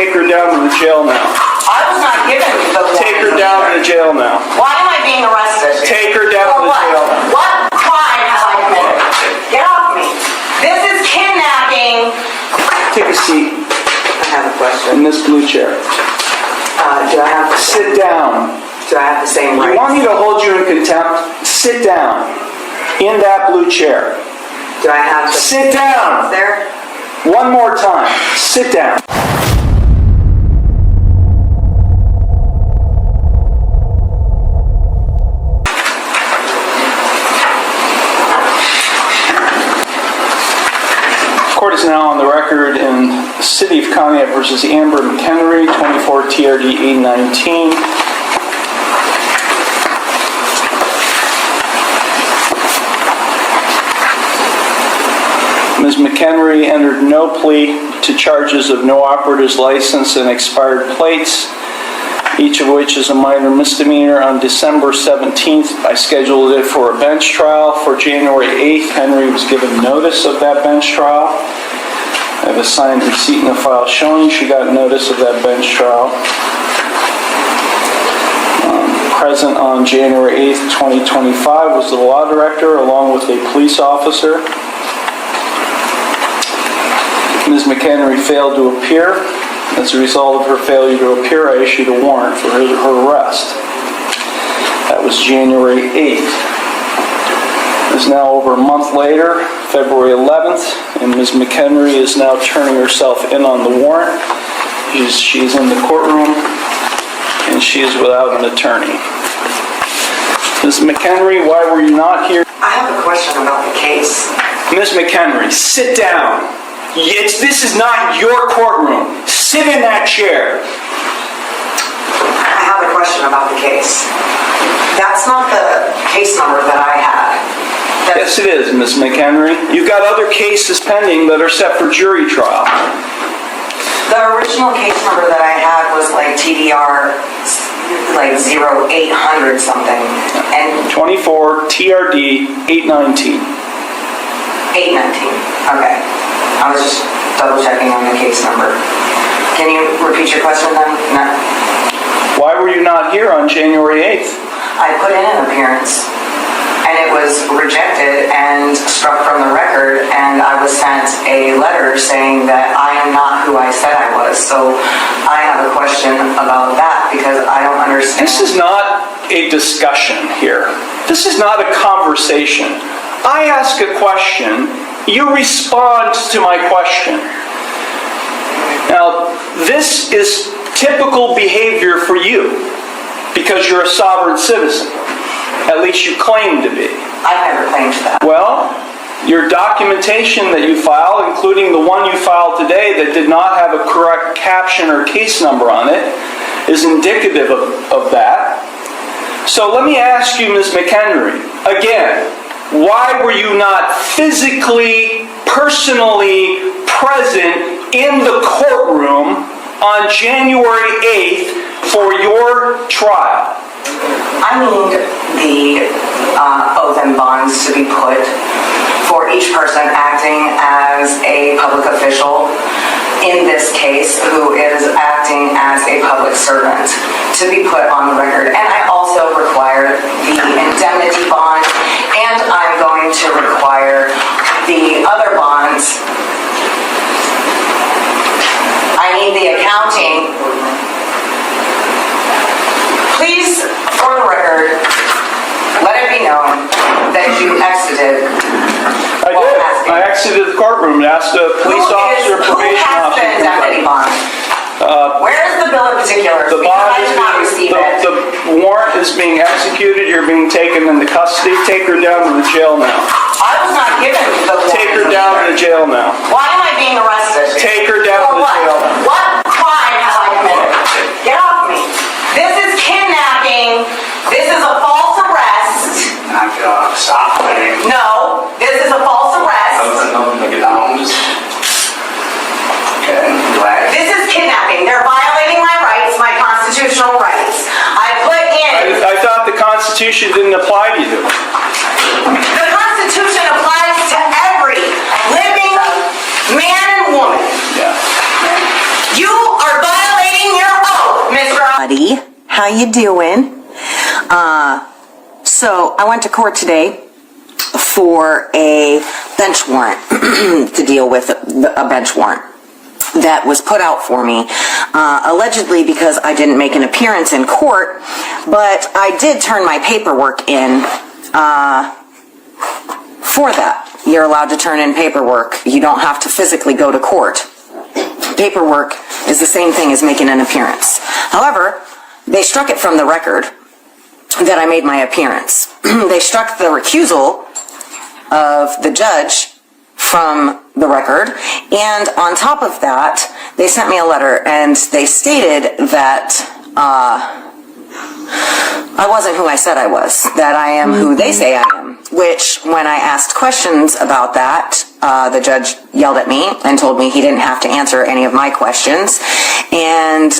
Take her down to the jail now. I was not given the warrant. Take her down to the jail now. Why am I being arrested? Take her down to For the what? jail. What crime have I committed? Get off me. This is kidnapping. Take a seat I have a question. in this blue chair. Do I have to Sit down. Do I have the same You rights? want me to hold you in contempt? Sit down in that blue chair. Do I have to Sit down. there? One more time. Sit down. Court is now on the record in the City of Conneaut versus Amber McHenry, 24 TRD 819. Ms. McHenry entered no plea to charges of no operator's license and expired plates, each of which is a minor misdemeanor. On December 17th, I scheduled it for a bench trial. For January 8th, Henry was given notice of that bench trial. I have a signed receipt in the file showing she got notice of that bench trial. Present on January 8th, 2025 was the law director along with a police officer. Ms. McHenry failed to appear. As a result of her failure to appear, I issued a warrant for her arrest. That was January 8th. It's now over a month later, February 11th, and Ms. McHenry is now turning herself in on the warrant. She's in the courtroom, and she is without an attorney. Ms. McHenry, why were you not here? I have a question about the case. Ms. McHenry, sit down. This is not your courtroom. Sit in that chair. I have a question about the case. That's not the case number that I had. Yes, it is, Ms. McHenry. You've got other cases pending that are set for jury trial. The original case number that I had was like TDR like 0800 something. And 24 TRD 819. 819. Okay. I was just double checking on the case number. Can you repeat your question then? No. Why were you not here on January 8th? I put in an appearance and it was rejected and struck from the record, and I was sent a letter saying that I am not who I said I was. So I have a question about that because I don't understand. This is not a discussion here. This is not a conversation. I ask a question, you respond to my question. Now, this is typical behavior for you because you're a sovereign citizen. At least you claim to be. I never claimed that. Well, your documentation that you filed, including the one you filed today that did not have a correct caption or case number on it, is indicative of that. So let me ask you, Ms. McHenry, again, why were you not physically, personally present in the courtroom on January 8th for your trial? I need the oath and bonds to be put for each person acting as a public official in this case who is acting as a public servant to be put on the record. And I also require the indemnity bond, and I'm going to require the other bonds. I need the accounting. Please, for the record, let it be known that you exited. I did. I exited the courtroom and asked a police officer, probation officer. Who has the indemnity bond? Where is the bill of particulars? The Because bond I is did not receive it. the warrant is being executed. You're being taken into custody. Take her down to the jail now. I was not given the warrant. Take her down to the jail now. Why am I being arrested? Take her down to For the what? jail. What crime have I committed? Get off me. This is kidnapping. This is a false arrest. Knock it off. Stop playing. No, this is a false arrest. Nothing to get down. Just... Okay, glad. This is kidnapping. They're violating my rights, my constitutional rights. I put in... I thought the Constitution didn't apply to you. The Constitution applies to every living man and woman. Yeah. You are violating How you doing? So I went to court today for a bench warrant to deal with a bench warrant that was put out for me, allegedly because I didn't make an appearance in court, but I did turn my paperwork in for that. You're allowed to turn in paperwork. You don't have to physically go to court. Paperwork is the same thing as making an appearance. However, they struck it from the record that I made my appearance. They struck the recusal of the judge from the record, and on top of that, they sent me a letter and they stated that I wasn't who I said I was, that I am who they say I am, which when I asked questions about that, the judge yelled at me and told me he didn't have to answer any of my questions. And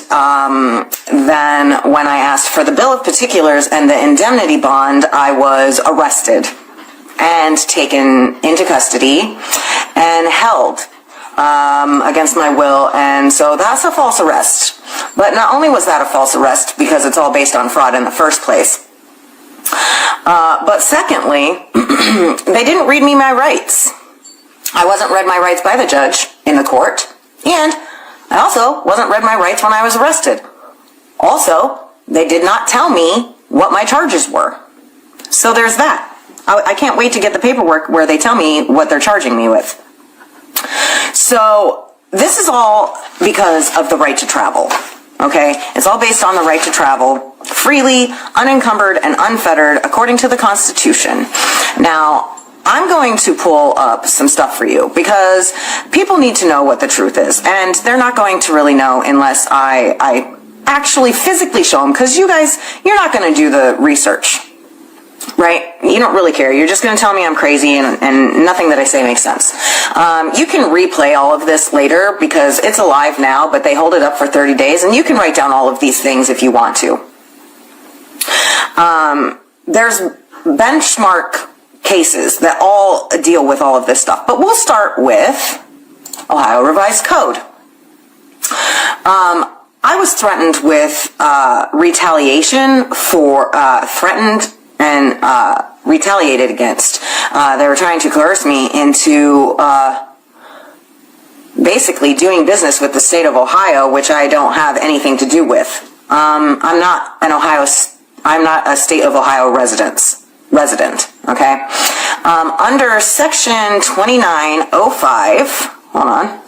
then when I asked for the bill of particulars and the indemnity bond, I was arrested and taken into custody and held against my will, and so that's a false arrest. But not only was that a false arrest because it's all based on fraud in the first place, but secondly, they didn't read me my rights. I wasn't read my rights by the judge in the court, and I also wasn't read my rights when I was arrested. Also, they did not tell me what my charges were. So there's that. I can't wait to get the paperwork where they tell me what they're charging me with. So this is all because of the right to travel, okay? It's all based on the right to travel freely, unencumbered, and unfettered according to the Constitution. Now, I'm going to pull up some stuff for you because people need to know what the truth is, and they're not going to really know unless I actually physically show them, because you guys, you're not going to do the research. Right? You don't really care. You're just going to tell me I'm crazy and nothing that I say makes sense. You can replay all of this later because it's alive now, but they hold it up for 30 days, and you can write down all of these things if you want to. There's benchmark cases that all deal with all of this stuff, but we'll start with Ohio Revised Code. I was threatened with retaliation for threatened and retaliated against. They were trying to coerce me into basically doing business with the state of Ohio, which I don't have anything to do with. I'm not a state of Ohio resident, okay? Under section 2905, hold on,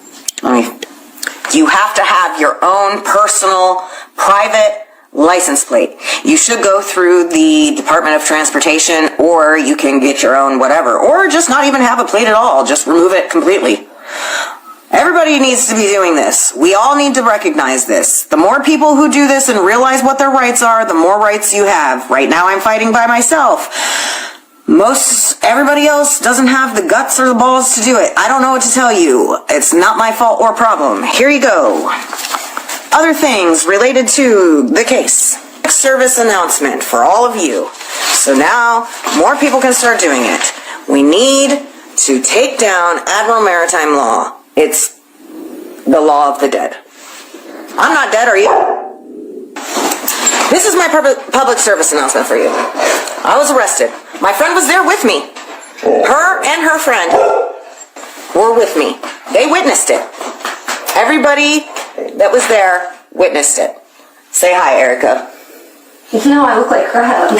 you have to have your own personal, private license plate. You should go through the Department of Transportation, or you can get your own whatever, or just not even have a plate at all. Just remove it completely. Everybody needs to be doing this. We all need to recognize this. The more people who do this and realize what their rights are, the more rights you have. Right now I'm fighting by myself. Everybody else doesn't have the guts or the balls to do it. I don't know what to tell you. It's not my fault or problem. Here you go. Other things related to the case. Service announcement for all of you. So now more people can start doing it. We need to take down Admiral Maritime Law. It's the law of the dead. I'm not dead, are you? This is my public service announcement for you. I was arrested. My friend was there with me. Her and her friend were with me. They witnessed it. Everybody that was there witnessed it. Say hi, Erica. No, I look like crap.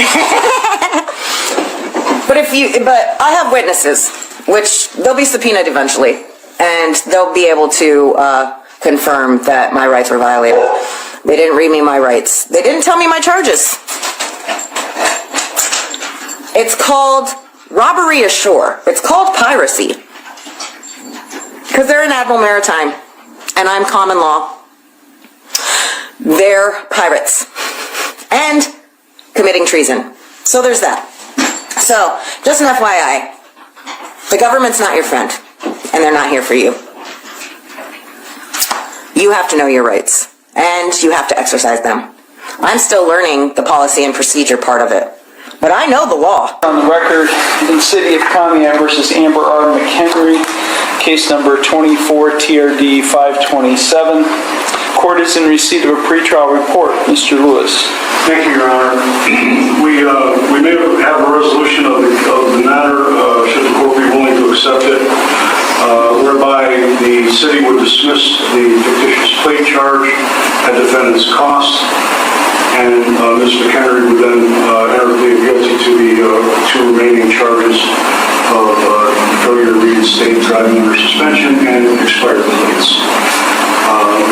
But I have witnesses, which they'll be subpoenaed eventually, and they'll be able to confirm that my rights were violated. They didn't read me my rights. They didn't tell me my charges. It's called robbery ashore. It's called piracy. Because they're in Admiral Maritime, and I'm common law. They're pirates. And committing treason. So there's that. So, just an FYI, the government's not your friend, and they're not here for you. You have to know your rights, and you have to exercise them. I'm still learning the policy and procedure part of it, but I know the law. On the record, in the City of Pontiac versus Amber R. McHenry, case number 24 TRD 527. Court is in receipt of a pretrial report. Mr. Lewis. Thank you, Your Honor. We may have a resolution of the matter, should the court be willing to accept it, whereby the city would dismiss the fictitious plea charge at defendant's cost, and Ms. McHenry would then enter plea guilty to the two remaining charges of failure to reinstate, driving under suspension, and expired plates.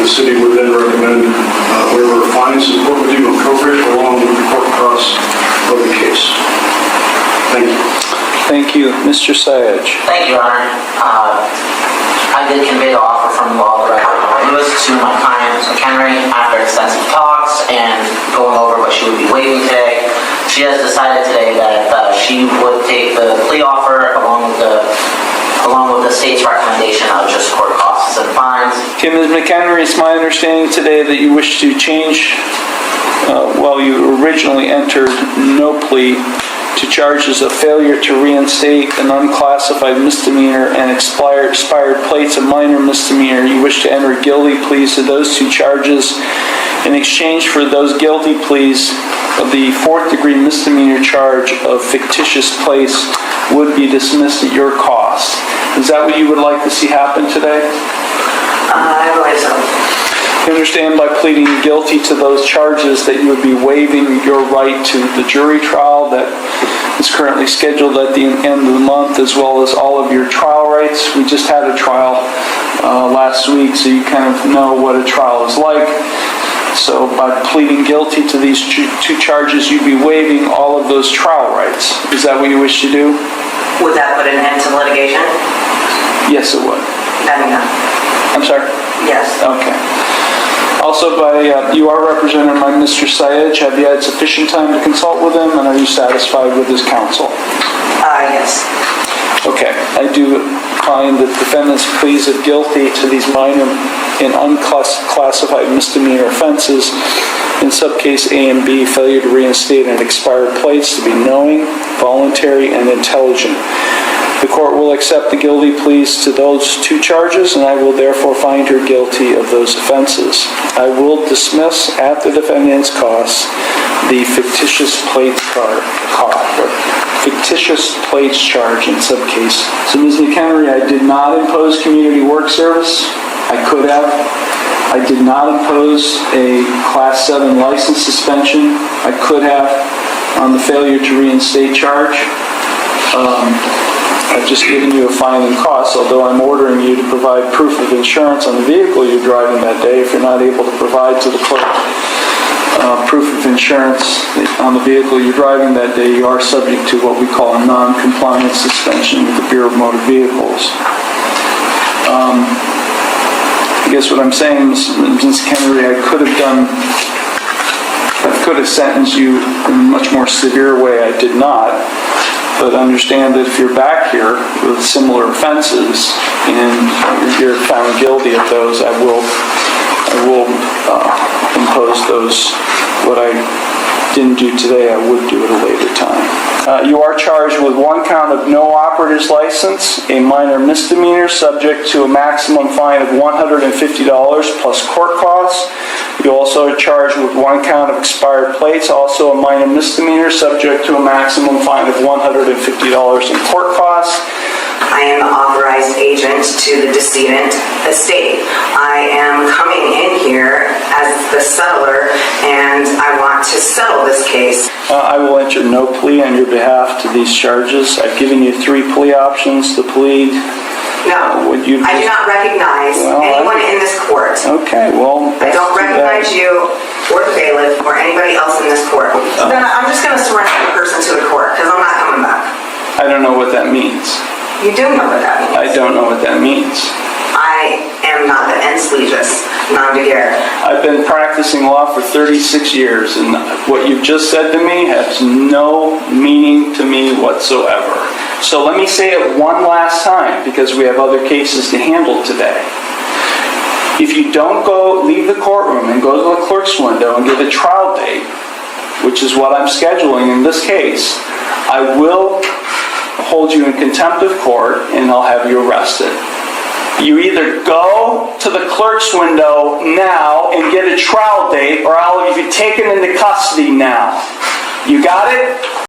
The city would then recommend waiver of fines the court would deem appropriate along with the court costs of the case. Thank you. Thank you. Mr. Sayed. Thank you, Your Honor. I did convey the offer from law director Lewis to my client, Ms. McHenry, after extensive talks and going over what she would be waiving today. She has decided today that she would take the plea offer along with the state's recommendation of just court costs and fines. Okay, Ms. McHenry, it's my understanding today that you wish to change, you originally entered no plea to charges of failure to reinstate an unclassified misdemeanor and expired plates, a minor misdemeanor. You wish to enter guilty pleas to those two charges. In exchange for those guilty pleas, the fourth-degree misdemeanor charge of fictitious plates would be dismissed at your cost. Is that what you would like to see happen today? I believe so. You understand by pleading guilty to those charges that you would be waiving your right to the jury trial that is currently scheduled at the end of the month, as well as all of your trial rights. We just had a trial last week, so you kind of know what a trial is like. So by pleading guilty to these two charges, you'd be waiving all of those trial rights. Is that what you wish to do? Would that put an end to litigation? Yes, it would. No. I'm sorry? Yes. Okay. Also, you are represented by Mr. Sayed. Have you had sufficient time to consult with him, and are you satisfied with his counsel? Yes. Okay. I do find that defendants' pleas of guilty to these minor and unclassified misdemeanor offenses in subcase A and B, failure to reinstate an expired plates, to be knowing, voluntary, and intelligent. The court will accept the guilty pleas to those two charges, and I will therefore find her guilty of those offenses. I will dismiss at the defendant's cost the fictitious plates charge in subcase. So, Ms. McHenry, I did not impose community work service. I could have. I did not impose a Class 7 license suspension. I could have on the failure to reinstate charge. I've just given you a fine and cost, although I'm ordering you to provide proof of insurance on the vehicle you're driving that day. If you're not able to provide to the clerk proof of insurance on the vehicle you're driving that day, you are subject to what we call a non-compliance suspension with the Bureau of Motor Vehicles. I guess what I'm saying, Ms. Kennedy, I could have sentenced you in a much more severe way. I did not. But understand that if you're back here with similar offenses and you're found guilty of those, I will impose those. What I didn't do today, I would do at a later time. You are charged with one count of no operator's license, a minor misdemeanor subject to a maximum fine of $150 plus court costs. You also are charged with one count of expired plates, also a minor misdemeanor subject to a maximum fine of $150 in court costs. I am the authorized agent to the decedent estate. I am coming in here as the settler, and I want to settle this case. I will enter no plea on your behalf to these charges. I've given you 3 plea options to plead. No, I do not recognize anyone in this court. Okay, well... I don't recognize you or the bailiff or anybody else in this court. Then I'm just going to surrender the person to the court because I'm not coming back. I don't know what that means. You do know what that means. I don't know what that means. I am not the ens legis, non de guerre. I've been practicing law for 36 years, and what you've just said to me has no meaning to me whatsoever. So let me say it one last time, because we have other cases to handle today. If you don't leave the courtroom and go to the clerk's window and give a trial date, which is what I'm scheduling in this case, I will hold you in contempt of court and I'll have you arrested. You either go to the clerk's window now and get a trial date, or I'll have you taken into custody now. You got it?